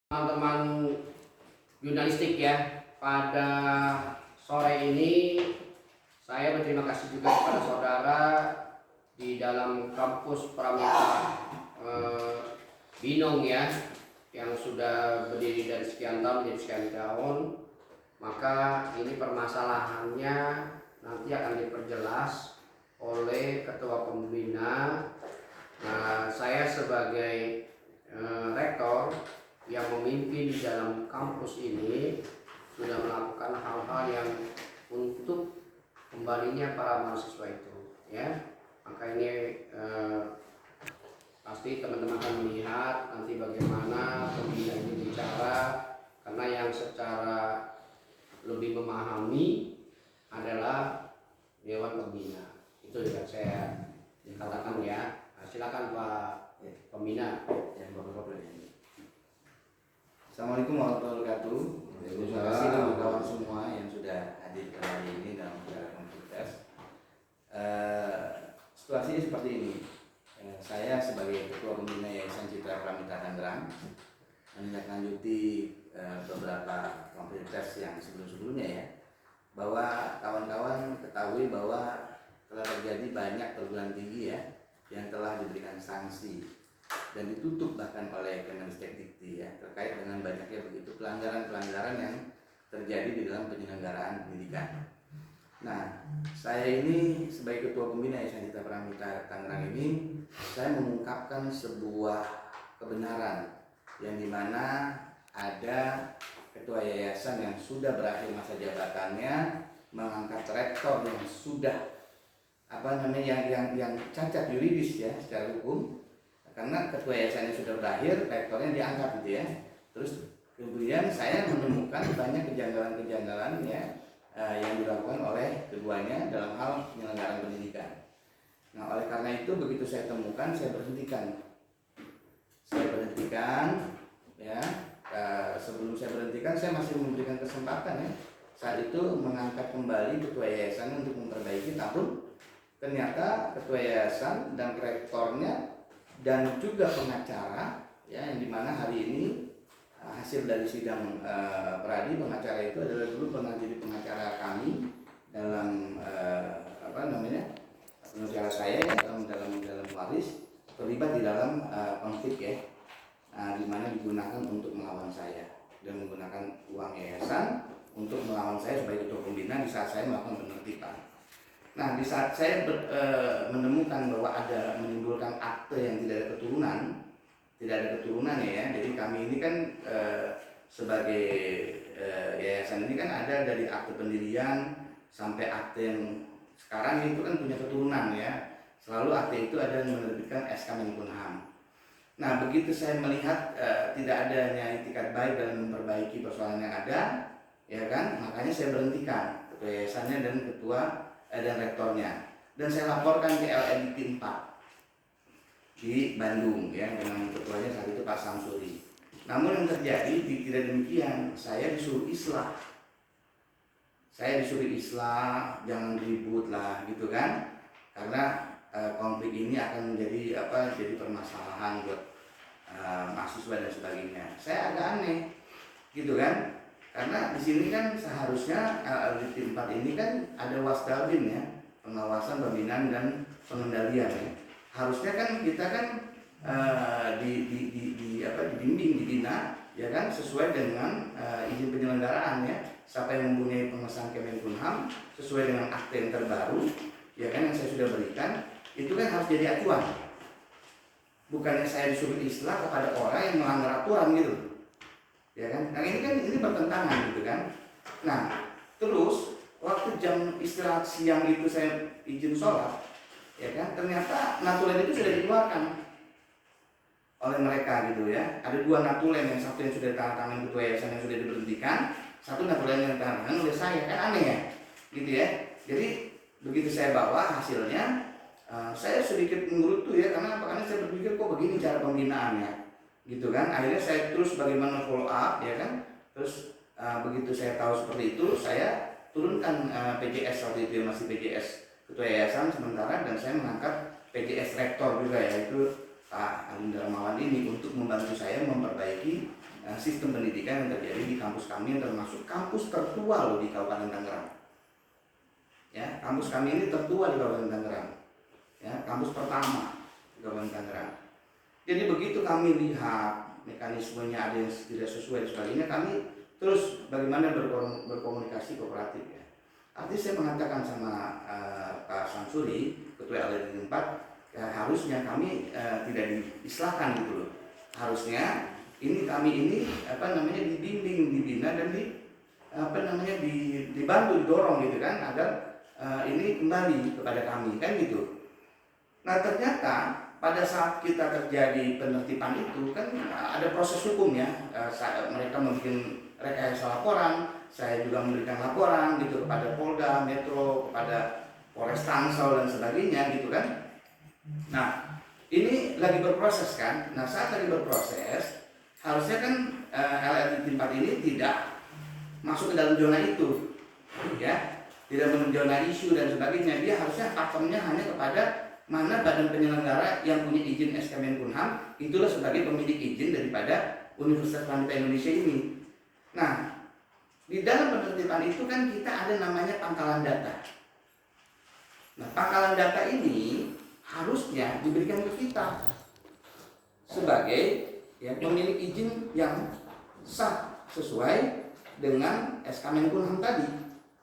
Teman-teman jurnalistik ya, pada sore ini saya berterima kasih juga kepada saudara di dalam kampus Pramita Binong ya, yang sudah berdiri dari sekian tahun menjadi sekian tahun. Maka ini permasalahannya nanti akan diperjelas oleh ketua pembina. Nah, saya sebagai rektor yang memimpin di dalam kampus ini sudah melakukan hal-hal yang untuk kembalinya para mahasiswa itu ya. Maka ini pasti teman-teman akan melihat nanti bagaimana pembina ini bicara, karena yang secara lebih memahami adalah dewan pembina. Itu yang saya katakan ya. Nah, silakan Pak Pembina. Assalamualaikum warahmatullahi wabarakatuh. Terima kasih kawan-kawan semua yang sudah hadir kali ini dalam acara konferensi. Situasinya seperti ini. Saya sebagai Ketua Pembina Yayasan Citra Pramita Tangerang menindaklanjuti beberapa konferensi yang sebelum-sebelumnya ya, bahwa kawan-kawan ketahui bahwa telah terjadi banyak perguruan tinggi ya yang telah diberikan sanksi dan ditutup bahkan oleh Kemendikbud ya, terkait dengan banyaknya begitu pelanggaran-pelanggaran yang terjadi di dalam penyelenggaraan pendidikan. Nah, saya ini sebagai Ketua Pembina Yayasan Citra Pramita Tangerang ini, saya mengungkapkan sebuah kebenaran yang dimana ada ketua yayasan yang sudah berakhir masa jabatannya mengangkat rektor yang sudah yang cacat yuridis ya secara hukum. Karena ketua yayasannya sudah berakhir, rektornya diangkat gitu ya. Terus kemudian saya menemukan banyak kejanggalan-kejanggalan ya yang dilakukan oleh keduanya dalam hal penyelenggaraan pendidikan. Nah, oleh karena itu begitu saya temukan, saya berhentikan. Ya. Sebelum saya berhentikan, saya masih memberikan kesempatan ya. Saat itu mengangkat kembali ketua yayasan untuk memperbaiki, namun ternyata ketua yayasan dan rektornya dan juga pengacara ya, yang dimana hari ini hasil dari sidang Pradi, pengacara itu adalah dulu pernah jadi pengacara kami dalam pengacara saya ya, dalam waris, terlibat di dalam konflik ya, dimana digunakan untuk melawan saya dan menggunakan uang yayasan untuk melawan saya sebagai ketua pembina di saat saya melakukan penertiban. Nah, di saat saya menemukan bahwa ada menimbulkan akte yang tidak ada keturunan ya. Jadi kami ini kan sebagai yayasan ini kan ada dari akte pendirian sampai akte yang sekarang itu kan punya keturunan ya. Selalu akte itu ada yang menerbitkan SK Menkumham. Nah, begitu saya melihat tidak adanya itikat baik dalam memperbaiki persoalan yang ada, ya kan, makanya saya berhentikan ketua yayasannya dan ketua dan rektornya, dan saya laporkan ke LNP 4 di Bandung ya, dengan ketuanya saat itu Pak Samsuri. Namun yang terjadi tidak demikian, saya disuruh islah, jangan ribut lah gitu kan, karena konflik ini akan menjadi jadi permasalahan buat mahasiswa dan sebagainya. Saya agak aneh gitu kan. Karena di sini kan seharusnya LLD 4 ini kan ada wasdalbin ya, pengawasan, pembinaan dan pengendalian ya. Harusnya kan kita kan dibimbing, dibina ya kan, sesuai dengan izin penyelenggaraan ya. Siapa yang mempunyai pengesahan Kemenkumham sesuai dengan akte yang terbaru ya kan, yang saya sudah berikan, itu kan harus jadi acuan. Bukannya saya disuruh islah kepada orang yang melanggar aturan gitu. Ya kan? Nah, ini bertentangan gitu kan. Nah, terus waktu jam istirahat siang itu saya izin sholat, ya kan? Ternyata natulen itu sudah dikeluarkan oleh mereka gitu ya. Ada 2 natulen, yang satu yang sudah ditandatangani ketua yayasan yang sudah diberhentikan, satu natulen yang ditandatangani oleh saya. Kan aneh ya, gitu ya. Jadi begitu saya bawa hasilnya, saya sedikit menggerutu ya, karena saya berpikir kok begini cara pembinaannya. Gitu kan, akhirnya saya terus bagaimana follow up ya kan. Terus begitu saya tahu seperti itu, saya turunkan PJS waktu itu, masih PJS ketua yayasan sementara, dan saya mengangkat PJS rektor juga, yaitu Pak Alim Darmawan ini, untuk membantu saya memperbaiki sistem pendidikan yang terjadi di kampus kami, yang termasuk kampus tertua loh di Kabupaten Tangerang. Ya, kampus kami ini tertua di Kabupaten Tangerang. Ya, kampus pertama di Kabupaten Tangerang. Jadi begitu kami lihat mekanismenya ada yang tidak sesuai dan sebagainya, kami terus bagaimana berkomunikasi kooperatif ya. Artinya saya mengatakan sama Pak Samsuri, Ketua LRT 4, ya, harusnya kami tidak diistilahkan gitu loh. Harusnya kami ini dibimbing, dibina dan dibantu, didorong gitu kan agar ini kembali kepada kami kan gitu. Nah ternyata pada saat kita terjadi penertiban itu kan ada proses hukum ya. Mereka membuat rekayasa laporan, saya juga memberikan laporan gitu kepada Polda Metro, kepada Polres Tangsel dan sebagainya gitu kan. Nah ini lagi berproses kan. Nah saat lagi berproses harusnya kan LRT 4 ini tidak masuk ke dalam zona itu ya, tidak zona isu dan sebagainya. Dia harusnya pakemnya hanya kepada mana badan penyelenggara yang punya izin SK Menkumham, itulah sebagai pemilik izin daripada Universitas Wanita Indonesia ini. Nah, di dalam penertiban itu kan kita ada namanya pangkalan data. Nah, pangkalan data ini harusnya diberikan ke kita sebagai ya, pemilik izin yang sah sesuai dengan SK Menkumham tadi,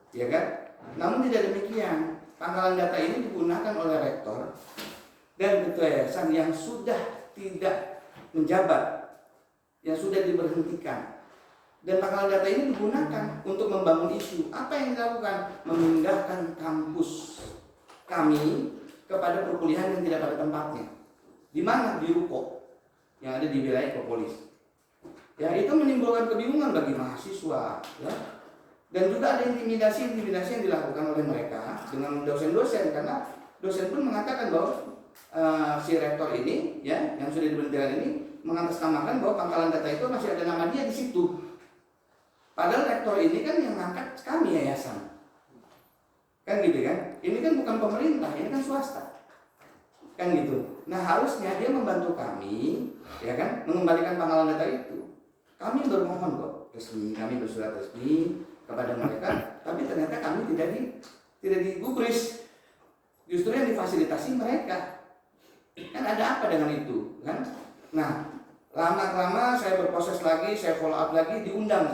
ya kan? Namun tidak demikian. Pangkalan data ini digunakan oleh rektor dan ketua yayasan yang sudah tidak menjabat, yang sudah diberhentikan. Dan pangkalan data ini digunakan untuk membangun isu. Apa yang dilakukan? Memindahkan kampus kami kepada perkuliahan yang tidak pada tempatnya. Di mana? Di Ruko yang ada di wilayah Propolis. Ya, itu menimbulkan kebingungan bagi mahasiswa, ya. Dan juga ada intimidasi yang dilakukan oleh mereka dengan dosen-dosen, karena dosen pun mengatakan bahwa si rektor ini ya yang sudah diberhentikan ini mengatasnamakan bahwa pangkalan data itu masih ada nama dia di situ. Padahal rektor ini kan yang ngangkat kami yayasan. Kan gitu kan? Ini kan bukan pemerintah, ini kan swasta. Kan gitu. Nah, harusnya dia membantu kami ya kan mengembalikan pangkalan data itu. Kami bermohon kok resmi, kami bersurat resmi kepada mereka, tapi ternyata kami tidak digubris, justru yang difasilitasi mereka. Kan ada apa dengan itu, kan? Nah, lama-lama saya berproses lagi, saya follow up lagi, diundang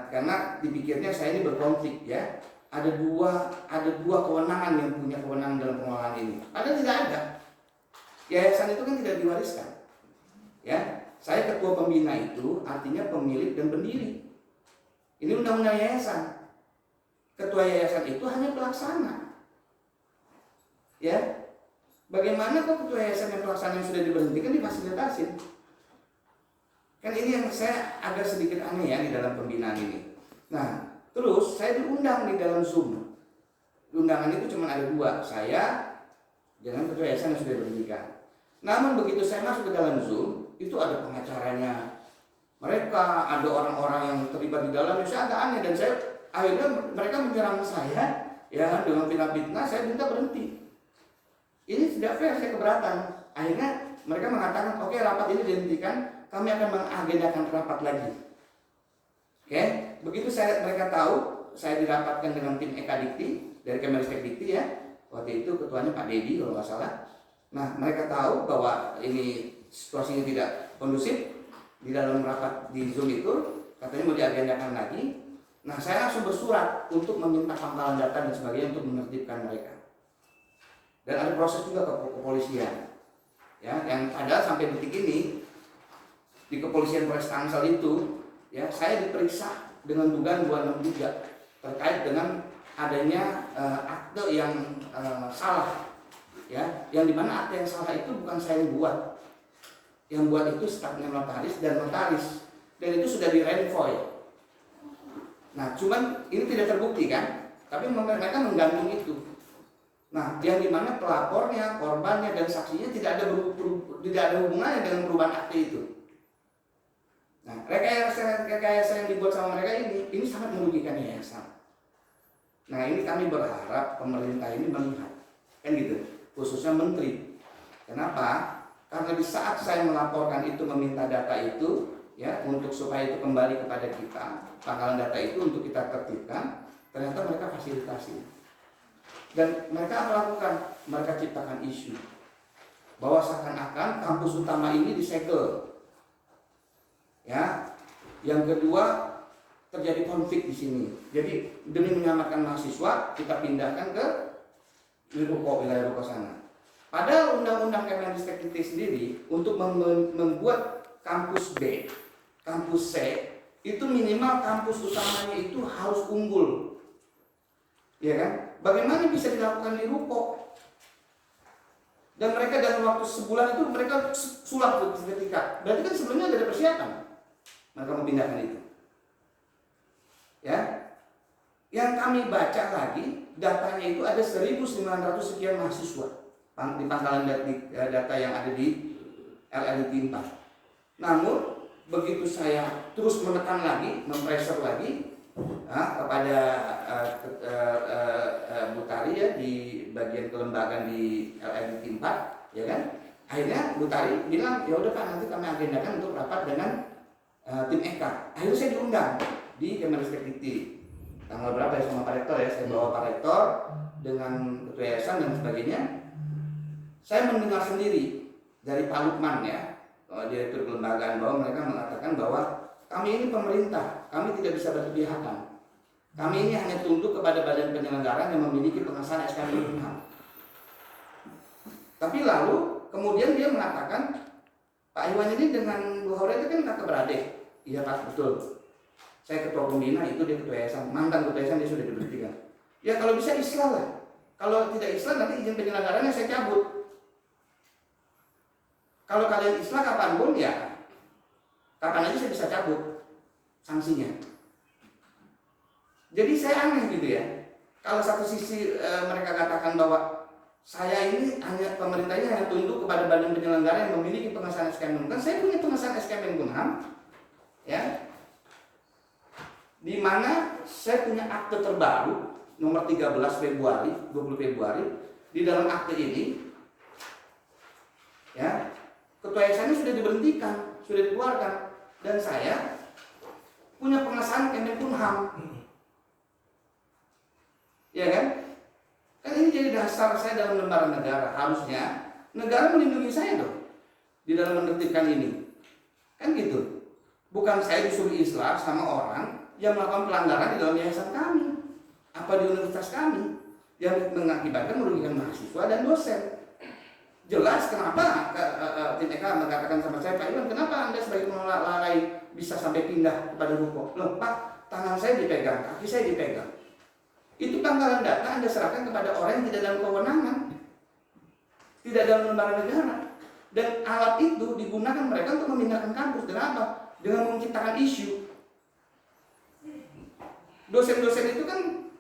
karena dipikirnya saya ini berkonflik ya. Ada dua kewenangan yang punya kewenangan dalam pengelolaan ini. Padahal tidak ada. Yayasan itu kan tidak diwariskan, ya. Saya ketua pembina itu artinya pemilik dan pendiri. Ini undang-undang yayasan. Ketua yayasan itu hanya pelaksana. Ya. Bagaimana kok ketua yayasan yang pelaksana yang sudah diberhentikan difasilitasi? Kan ini yang saya agak sedikit aneh ya di dalam pembinaan ini. Nah, terus saya diundang di dalam Zoom. Undangan itu cuma ada dua, saya dengan ketua yayasan yang sudah diberhentikan. Namun begitu saya masuk ke dalam Zoom, itu ada pengacaranya. Mereka ada orang-orang yang terlibat di dalamnya. Saya agak aneh dan saya akhirnya mereka menyerang saya ya dengan fitnah-fitnah. Saya minta berhenti. Ini tidak fair, saya keberatan. Akhirnya mereka mengatakan, oke, rapat ini dihentikan, kami akan mengagendakan rapat lagi. Oke, begitu mereka tahu saya dirapatkan dengan tim Ekadikti dari Kemenristek Dikti ya. Waktu itu ketuanya Pak Dedi kalau nggak salah. Nah, mereka tahu bahwa ini situasinya tidak kondusif. Di dalam rapat di Zoom itu katanya mau diagendakan lagi. Nah, saya langsung bersurat untuk meminta pangkalan data dan sebagainya untuk menertibkan mereka. Dan ada proses juga ke kepolisian. Ya, yang padahal sampai detik ini di kepolisian Polres Tangsel itu ya saya diperiksa dengan dugaan 263 terkait dengan adanya akte yang salah. Ya, yang dimana akte yang salah itu bukan saya yang buat. Yang buat itu stafnya notaris dan notaris, dan itu sudah di-renvoy. Nah, cuman ini tidak terbukti kan, tapi mereka menggantung itu. Nah, yang dimana pelapornya, korbannya dan saksinya tidak ada hubungannya dengan perubahan akte itu. Nah, rekayasa yang dibuat sama mereka ini sangat merugikan yayasan. Nah, ini kami berharap pemerintah ini melihat, kan gitu, khususnya menteri. Kenapa? karena di saat saya melaporkan itu, meminta data itu, ya, untuk supaya itu kembali kepada kita, pangkalan data itu untuk kita tertibkan, ternyata mereka fasilitasi. Dan mereka melakukan, mereka ciptakan isu bahwa seakan-akan kampus utama ini disegel. Ya, yang kedua terjadi konflik di sini. Jadi demi menyelamatkan mahasiswa, kita pindahkan ke wilayah Ruko sana. Padahal undang-undang Kemendikbud sendiri untuk membuat kampus B, kampus C itu minimal kampus utamanya itu harus unggul, ya kan? Bagaimana bisa dilakukan di Ruko? Dan mereka dalam waktu sebulan itu mereka sulap seketika. Berarti kan sebelumnya ada persiapan. Mereka memindahkan itu. Ya, yang kami baca lagi datanya itu ada 1.900 sekian mahasiswa di pangkalan data yang ada di LLT 4. Namun begitu saya terus menekan lagi, mempressure lagi kepada Bu Tari ya di bagian kelembagaan di LLT 4, ya kan? Akhirnya Bu Tari bilang, ya udah Pak, nanti kami agendakan untuk rapat dengan tim EKA. Akhirnya saya diundang di Kemendikbud tanggal berapa ya sama Pak Rektor ya, saya bawa Pak Rektor dengan ketua yayasan dan sebagainya. Saya mendengar sendiri dari Pak Lukman ya, direktur kelembagaan, bahwa mereka mengatakan bahwa kami ini pemerintah, kami tidak bisa berpihakan. Kami ini hanya tunduk kepada badan penyelenggara yang memiliki pengesahan SK Menkumham. Tapi lalu kemudian dia mengatakan, Pak Iwan ini dengan Bu Hore itu kan kakak beradik. Iya Pak, betul. Saya ketua pembina, itu dia ketua yayasan, mantan ketua yayasan, dia sudah diberhentikan. Ya kalau bisa islah lah. Kalau tidak islah nanti izin penyelenggaranya saya cabut. Kalau kalian islah kapanpun ya, kapan aja saya bisa cabut sanksinya. Jadi saya aneh gitu ya. Kalau satu sisi mereka katakan bahwa saya ini hanya pemerintahnya hanya tunduk kepada badan penyelenggara yang memiliki pengesahan SK Menkumham. Kan saya punya pengesahan SK Menkumham, ya, di mana saya punya akte terbaru nomor 13 Februari, 20 Februari. Di dalam akte ini, ya, ketua yayasannya sudah diberhentikan, sudah dikeluarkan, dan saya punya pengesahan Kemenkumham. Ya kan? Kan ini jadi dasar saya dalam lembaran negara. Harusnya negara melindungi saya dong di dalam menertibkan ini. Kan gitu. Bukan saya disuruh islah sama orang yang melakukan pelanggaran di dalam yayasan kami, apa di universitas kami, yang mengakibatkan merugikan mahasiswa dan dosen. Jelas kenapa tim EKA mengatakan sama saya, Pak Iwan, kenapa Anda sebagai pengelola lalai bisa sampai pindah kepada Ruko? Loh Pak, tangan saya dipegang, kaki saya dipegang. Itu pangkalan data Anda serahkan kepada orang yang tidak dalam kewenangan, tidak dalam lembaga negara. Dan alat itu digunakan mereka untuk memindahkan kampus. Dengan apa? Dengan menciptakan isu. Dosen-dosen itu kan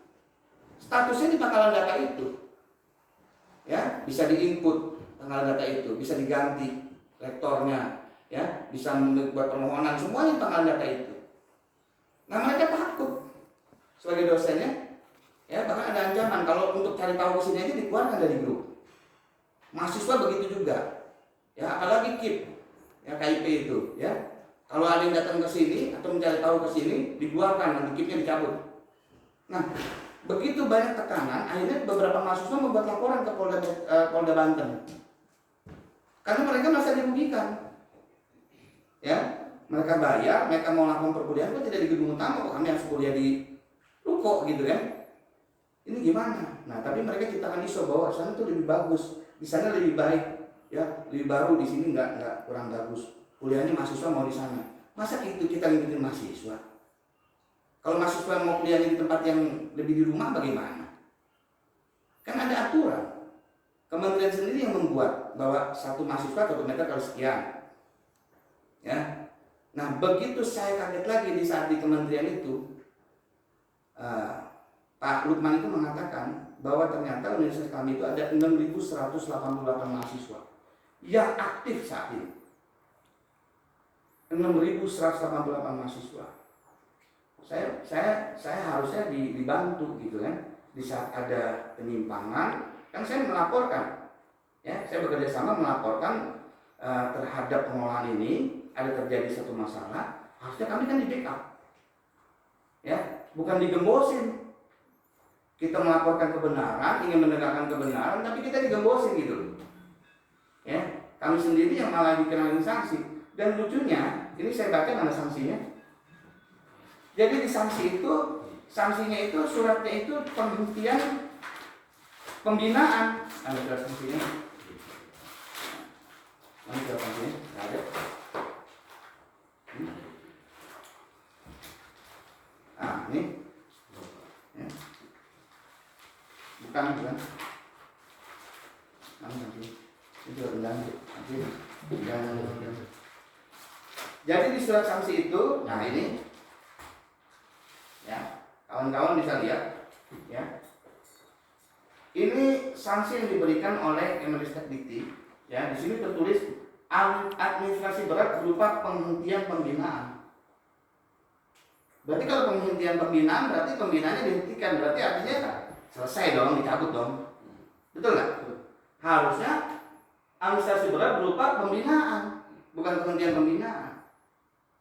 statusnya di pangkalan data itu, ya, bisa diinput pangkalan data itu, bisa diganti rektornya, ya, bisa membuat permohonan, semuanya pangkalan data itu. Nah mereka takut sebagai dosennya. Ya, bahkan ada ancaman kalau untuk cari tahu kesini aja dikeluarkan dari grup. Mahasiswa begitu juga. Ya, apalagi KIP, ya KIP itu, ya. Kalau ada yang datang ke sini atau mencari tahu ke sini, dikeluarkan, nanti KIP-nya dicabut. Nah, begitu banyak tekanan, akhirnya beberapa mahasiswa membuat laporan ke Polda Banten. Karena mereka merasa dirugikan. Ya, mereka bayar, mereka mau lakukan perkuliahan kok tidak di gedung utama, kok kami harus kuliah di Ruko gitu kan. Ini gimana? Nah, tapi mereka ciptakan isu bahwa sana itu lebih bagus, di sana lebih baik, ya, lebih baru, di sini nggak kurang bagus. Kuliahnya mahasiswa mau di sana. Masa itu kita ngikutin mahasiswa? Kalau mahasiswa mau kuliahnya di tempat yang lebih di rumah bagaimana? Kan ada aturan. Kementerian sendiri yang membuat bahwa satu mahasiswa 1 meter kali sekian. Ya. Nah, begitu saya kaget lagi di saat di kementerian itu, Pak Lukman itu mengatakan bahwa ternyata universitas kami itu ada 6.188 mahasiswa yang aktif saat ini. 6.188 mahasiswa. Saya harusnya dibantu gitu kan. Di saat ada penyimpangan, kan saya melaporkan. Ya, saya bekerja sama melaporkan terhadap pengelolaan ini, ada terjadi satu masalah, harusnya kami kan di backup, ya, bukan digembosin. Kita melaporkan kebenaran, ingin menegakkan kebenaran, tapi kita digembosin gitu, ya. Kami sendiri yang malah dikenalin sanksi. Dan lucunya, ini saya baca mana sanksinya. Jadi di sanksi itu, sanksinya itu suratnya itu penghentian pembinaan. Ada surat sanksinya? Mana surat sanksinya? Ada. Ah, ini. Ya. Bukan. Nanti. Itu undang. Jadi di surat sanksi itu, nah ini, ya, kawan-kawan bisa lihat, ya. Ini sanksi yang diberikan oleh Kemendikbud, ya. Di sini tertulis administrasi berat berupa penghentian pembinaan. Berarti kalau penghentian pembinaan, berarti pembinaannya dihentikan, berarti artinya selesai dong, dicabut dong. Betul nggak? Harusnya administrasi berat berupa pembinaan, bukan penghentian pembinaan.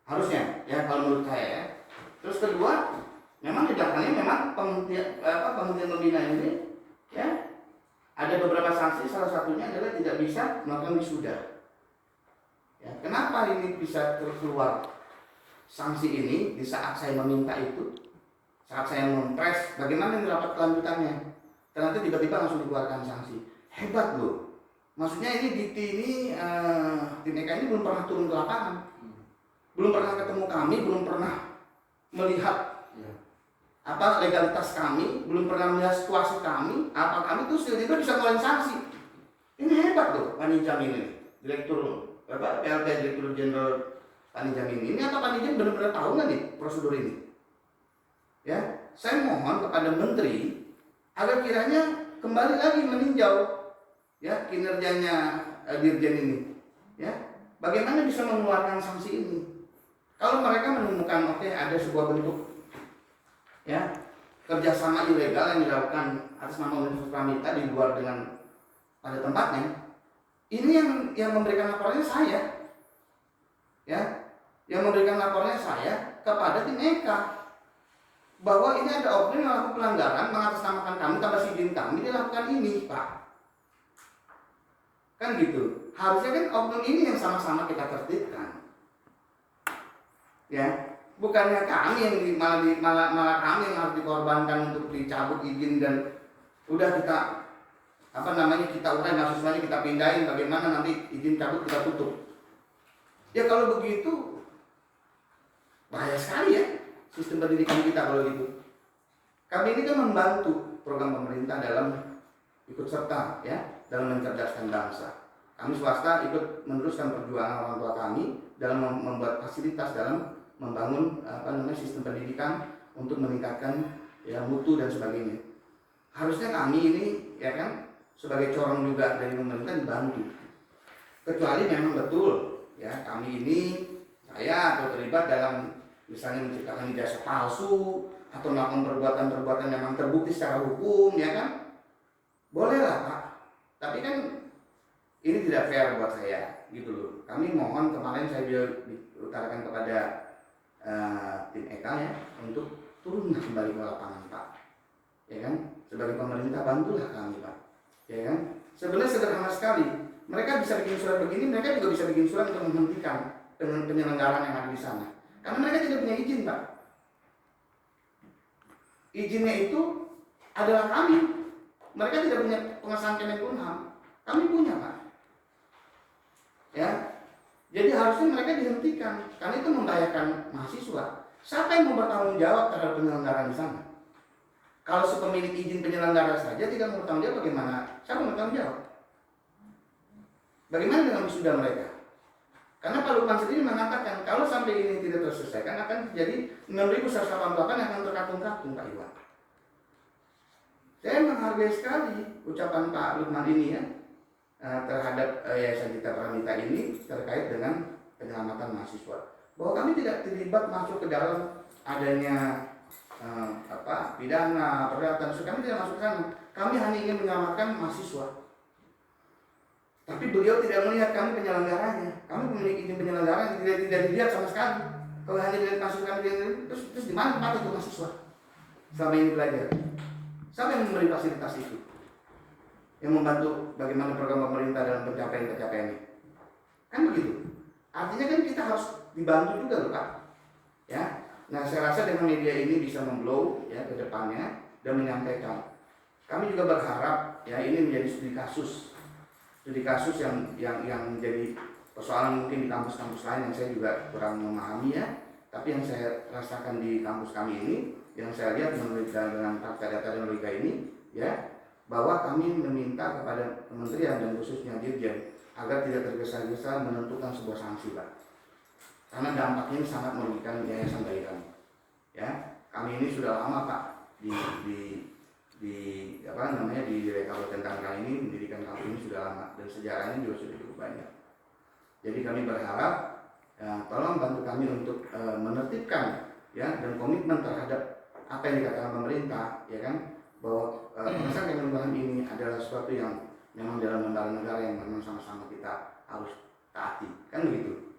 Harusnya, ya, kalau menurut saya, ya. Terus kedua, memang di belakangnya memang penghentian pembinaan ini, ya, ada beberapa sanksi. Salah satunya adalah tidak bisa melakukan wisuda. Ya, kenapa ini bisa keluar sanksi ini di saat saya meminta itu, saat saya mempres, bagaimana ini rapat kelanjutannya? Ternyata tiba-tiba langsung dikeluarkan sanksi. Hebat loh. Maksudnya ini tim EK ini belum pernah turun ke lapangan, belum pernah ketemu kami, belum pernah melihat apa legalitas kami, belum pernah melihat situasi kami, apa kami tuh tiba-tiba bisa ngeluarin sanksi. Ini hebat loh Pak Nijam ini, direktur PLT Direktur Jenderal Pak Nijam ini apa Pak Nijam benar-benar tahu nggak nih prosedur ini? Ya, saya mohon kepada Menteri agar kiranya kembali lagi meninjau, ya, kinerjanya Dirjen ini, ya, bagaimana bisa mengeluarkan sanksi ini. Kalau mereka menemukan ada sebuah bentuk, ya, kerjasama ilegal yang dilakukan atas nama Universitas Pramita di luar dengan pada tempatnya, ini yang memberikan laporannya saya, ya, yang memberikan laporannya saya kepada tim EK bahwa ini ada oknum yang melakukan pelanggaran mengatasnamakan kami tanpa izin kami dilakukan ini, Pak. Kan gitu. Harusnya kan oknum ini yang sama-sama kita tertibkan. Ya, bukannya kami yang malah kami yang harus dikorbankan untuk dicabut izin dan udah kita kita urai mahasiswanya kita pindahin, bagaimana nanti izin cabut kita tutup. Ya kalau begitu bahaya sekali ya sistem pendidikan kita kalau gitu. Kami ini kan membantu program pemerintah dalam ikut serta, ya, dalam mencerdaskan bangsa. Kami swasta ikut meneruskan perjuangan orang tua kami dalam membuat fasilitas dalam membangun sistem pendidikan untuk meningkatkan, ya, mutu dan sebagainya. Harusnya kami ini, ya kan, sebagai corong juga dari pemerintah dibantu. Kecuali memang betul, ya, kami ini saya atau terlibat dalam misalnya menciptakan ijazah palsu atau melakukan perbuatan-perbuatan yang memang terbukti secara hukum, ya kan, bolehlah Pak. Tapi kan ini tidak fair buat saya, gitu loh. Kami mohon, kemarin saya utarakan kepada tim EK, ya, untuk turun kembali ke lapangan, Pak. Ya kan, sebagai pemerintah bantulah kami, Pak. Ya kan, sebenarnya sederhana sekali. Mereka bisa bikin surat begini, mereka juga bisa bikin surat untuk menghentikan penyelenggaraan yang ada di sana. Karena mereka tidak punya izin, Pak. Izinnya itu adalah kami. Mereka tidak punya pengesahan Kemenkumham. Kami punya, Pak. Ya, jadi harusnya mereka dihentikan karena itu membahayakan mahasiswa. Siapa yang mau bertanggung jawab terhadap penyelenggaraan di sana? Kalau si pemilik izin penyelenggara saja tidak mau bertanggung jawab, bagaimana? Siapa mau bertanggung jawab? Bagaimana dengan wisuda mereka? Karena Pak Lukman sendiri mengatakan kalau sampai ini tidak terselesaikan akan terjadi 6.188 yang akan terkatung-katung, Pak Iwan. Saya menghargai sekali ucapan Pak Lukman ini, ya, terhadap Yayasan Citra Pramita ini terkait dengan penyelamatan mahasiswa. Bahwa kami tidak terlibat masuk ke dalam adanya pidana, perdata, kami tidak masuk ke sana. Kami hanya ingin menyelamatkan mahasiswa. Tapi beliau tidak melihat kami penyelenggaranya. Kami memiliki izin penyelenggara tidak dilihat sama sekali. Kalau hanya dilihat masuk kami, terus di mana tempat itu mahasiswa selama ini belajar? Siapa yang memberi fasilitas itu? Yang membantu bagaimana program pemerintah dalam pencapaian ini? Kan begitu. Artinya kan kita harus dibantu juga loh Pak. Ya. Nah saya rasa dengan media ini bisa memblow ya ke depannya dan menyampaikan. Kami juga berharap ya ini menjadi studi kasus yang menjadi persoalan mungkin di kampus-kampus lain yang saya juga kurang memahami ya. Tapi yang saya rasakan di kampus kami ini, yang saya lihat dengan fakta data dan logika ini, ya bahwa kami meminta kepada kementerian dan khususnya Dirjen agar tidak tergesa-gesa menentukan sebuah sanksi, Pak. Karena dampaknya ini sangat merugikan yayasan bayi kami. Ya, kami ini sudah lama Pak di Kabupaten Tangerang ini mendirikan kampus ini sudah lama dan sejarahnya juga sudah cukup banyak. Jadi kami berharap ya, tolong bantu kami untuk menertibkan ya dan komitmen terhadap apa yang dikatakan pemerintah ya kan bahwa berdasarkan kementerian ini adalah sesuatu yang memang dalam lembaga negara yang memang sama-sama kita harus taati kan begitu.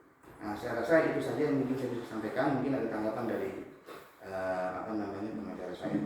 Nah saya rasa itu saja yang mungkin saya bisa sampaikan. Mungkin ada tanggapan dari pengacara saya.